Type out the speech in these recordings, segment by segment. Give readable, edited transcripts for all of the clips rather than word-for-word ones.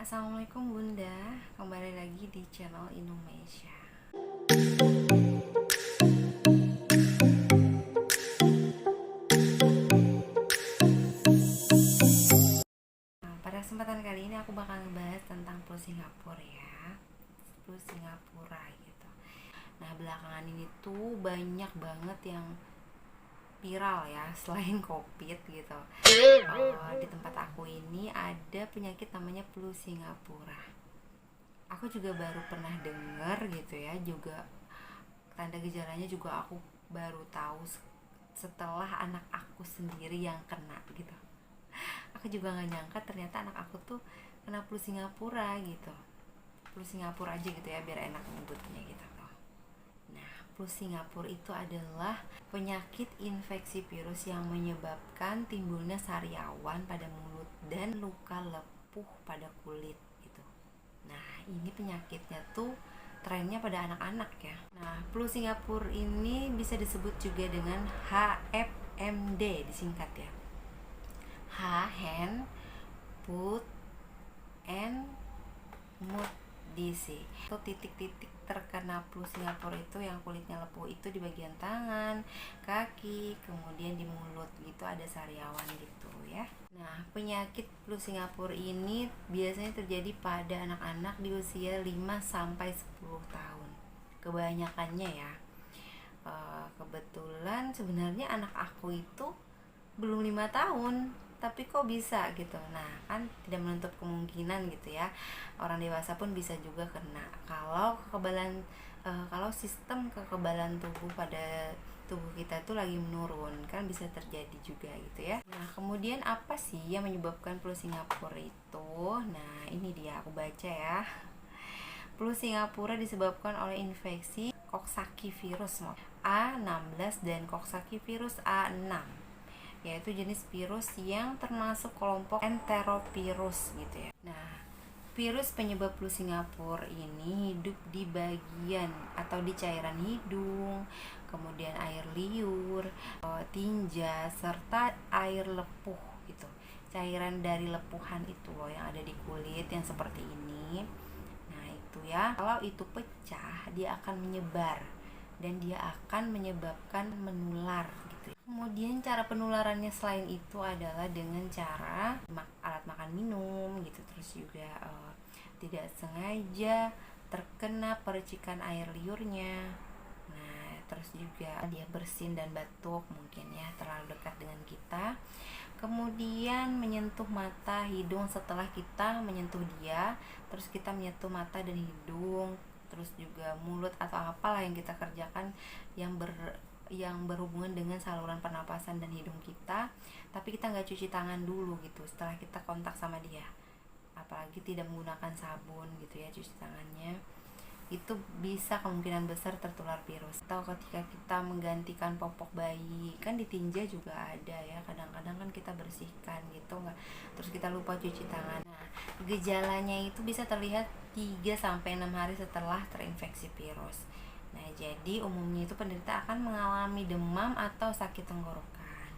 Assalamualaikum Bunda, kembali lagi di channel Indonesia. Pada kesempatan kali ini aku bakal ngebahas tentang flu Singapura ya. Flu Singapura gitu. Nah, belakangan ini tuh banyak banget yang viral ya selain COVID gitu. Di tempat aku ini ada penyakit namanya flu Singapura. Aku juga baru pernah dengar gitu ya, juga tanda gejalanya juga aku baru tahu setelah anak aku sendiri yang kena gitu. Aku juga nggak nyangka ternyata anak aku tuh kena flu Singapura gitu. Flu Singapura aja gitu ya biar enak nyebutnya gitu. Nah, flu Singapura itu adalah penyakit infeksi virus yang menyebabkan timbulnya sariawan pada mulut dan luka lepuh pada kulit gitu. Nah, ini penyakitnya tuh trennya pada anak-anak ya. Nah, flu Singapura ini bisa disebut juga dengan HFMD disingkat ya. H hand, foot, and mouth disease. Itu titik-titik terkena flu Singapura itu yang kulitnya lepuh itu di bagian tangan, kaki, kemudian di mulut gitu ada sariawan gitu ya. Nah, penyakit flu Singapura ini biasanya terjadi pada anak-anak di usia 5 sampai 10 tahun. Kebanyakannya ya. Kebetulan sebenarnya anak aku itu belum 5 tahun tapi kok bisa gitu. Nah, kan tidak menutup kemungkinan gitu ya, orang dewasa pun bisa juga kena kalau kalau sistem kekebalan tubuh pada tubuh kita tuh lagi menurun, kan bisa terjadi juga gitu ya. Nah, kemudian apa sih yang menyebabkan flu Singapura itu? Nah, ini dia aku baca ya. Flu Singapura disebabkan oleh infeksi Coxsackie virus A16 dan Coxsackie virus A6, yaitu jenis virus yang termasuk kelompok enterovirus gitu ya. Nah, virus penyebab flu Singapura ini hidup di bagian atau di cairan hidung, kemudian air liur, tinja, serta air lepuh gitu. Cairan dari lepuhan itu loh yang ada di kulit yang seperti ini. Nah, itu ya. Kalau itu pecah, dia akan menyebar dan dia akan menyebabkan menular gitu. Kemudian cara penularannya selain itu adalah dengan cara alat makan minum gitu, terus juga tidak sengaja terkena percikan air liurnya. Nah, terus juga dia bersin dan batuk mungkin ya terlalu dekat dengan kita. Kemudian menyentuh mata, hidung setelah kita menyentuh dia, terus kita menyentuh mata dan hidung, terus juga mulut atau apalah yang kita kerjakan yang berhubungan dengan saluran pernapasan dan hidung kita, tapi kita nggak cuci tangan dulu gitu setelah kita kontak sama dia, apalagi tidak menggunakan sabun gitu ya cuci tangannya, itu bisa kemungkinan besar tertular virus. Atau ketika kita menggantikan popok bayi, kan ditinja juga ada ya, kadang-kadang kan kita bersihkan gitu nggak, terus kita lupa cuci tangan. Nah, gejalanya itu bisa terlihat 3-6 hari setelah terinfeksi virus. Nah, jadi umumnya itu penderita akan mengalami demam atau sakit tenggorokan.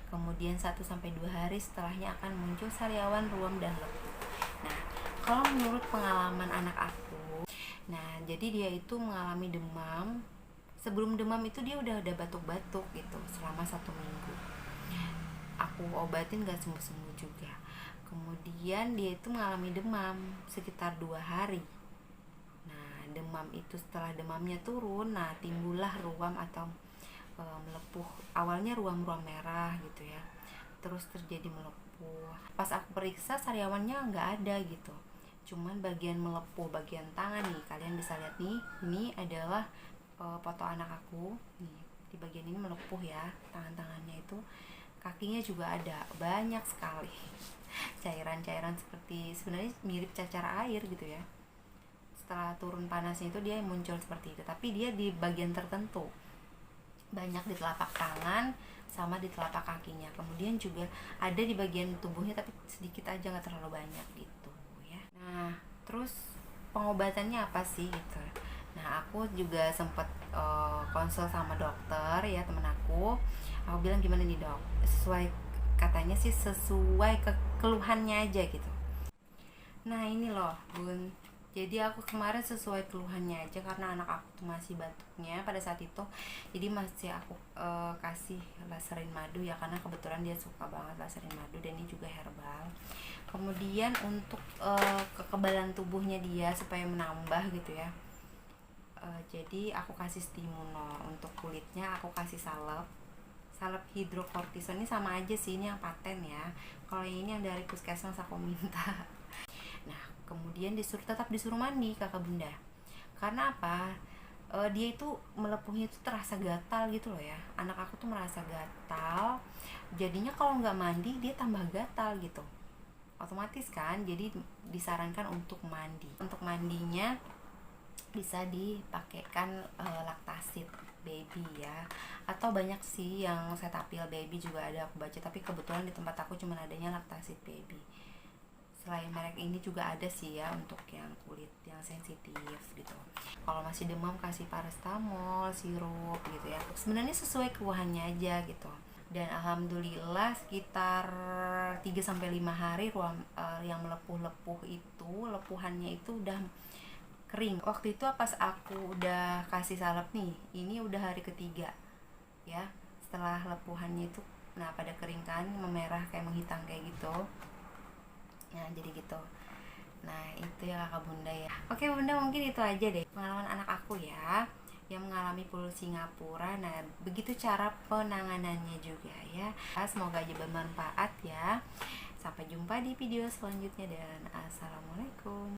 Kemudian 1-2 hari setelahnya akan muncul sariawan, ruam, dan lepuh. Nah, kalau menurut pengalaman anak aku, nah jadi dia itu mengalami demam. Sebelum demam itu dia udah ada batuk-batuk gitu selama 1 minggu. Aku obatin gak sembuh-sembuh juga. Kemudian dia itu mengalami demam sekitar 2 hari. Demam itu setelah demamnya turun, nah timbullah ruam atau melepuh. Awalnya ruam-ruam merah gitu ya, terus terjadi melepuh. Pas aku periksa sariawannya nggak ada gitu, cuman bagian melepuh bagian tangan nih, kalian bisa lihat nih, ini adalah foto anak aku nih, di bagian ini melepuh ya tangan-tangannya itu. Kakinya juga ada banyak sekali cairan-cairan seperti sebenarnya mirip cacar air gitu ya. Setelah turun panasnya itu dia muncul seperti itu, tapi dia di bagian tertentu, banyak di telapak tangan sama di telapak kakinya. Kemudian juga ada di bagian tubuhnya tapi sedikit aja, nggak terlalu banyak gitu ya. Nah, terus pengobatannya apa sih gitu. Nah, aku juga sempat konsul sama dokter ya, temen aku bilang gimana nih dok, sesuai katanya sih sesuai keluhannya aja gitu. Nah ini loh bun, jadi aku kemarin sesuai keluhannya aja, karena anak aku tuh masih batuknya pada saat itu, jadi masih aku kasih laserin madu ya, karena kebetulan dia suka banget laserin madu dan ini juga herbal. Kemudian untuk kekebalan tubuhnya dia supaya menambah gitu ya, jadi aku kasih stimuno. Untuk kulitnya aku kasih salep hidrokortison. Ini sama aja sih, ini yang paten ya, kalau ini yang dari puskesmas aku minta. Nah kemudian tetap disuruh mandi kakak bunda, karena apa, dia itu melepuhnya itu terasa gatal gitu loh ya, anak aku tuh merasa gatal, jadinya kalau nggak mandi dia tambah gatal gitu, otomatis kan. Jadi disarankan untuk mandi. Untuk mandinya bisa dipakaikan laktasid baby ya, atau banyak sih yang Cetaphil baby juga ada aku baca, tapi kebetulan di tempat aku cuma adanya laktasid baby. Selain merek ini juga ada sih ya untuk yang kulit yang sensitif gitu. Kalau masih demam kasih paracetamol sirup gitu ya, sebenarnya sesuai keluhannya aja gitu. Dan alhamdulillah sekitar 3 sampai 5 hari yang melepuh-lepuh itu, lepuhannya itu udah kering. Waktu itu pas aku udah kasih salep nih, ini udah hari ketiga ya, setelah lepuhannya itu, nah pada kering kan, memerah kayak menghitam kayak gitu. Nah jadi gitu. Nah itu ya kakak bunda ya. Oke bunda, mungkin itu aja deh pengalaman anak aku ya, yang mengalami polusi Singapura. Nah begitu cara penanganannya juga ya. Semoga aja bermanfaat ya. Sampai jumpa di video selanjutnya dan assalamualaikum.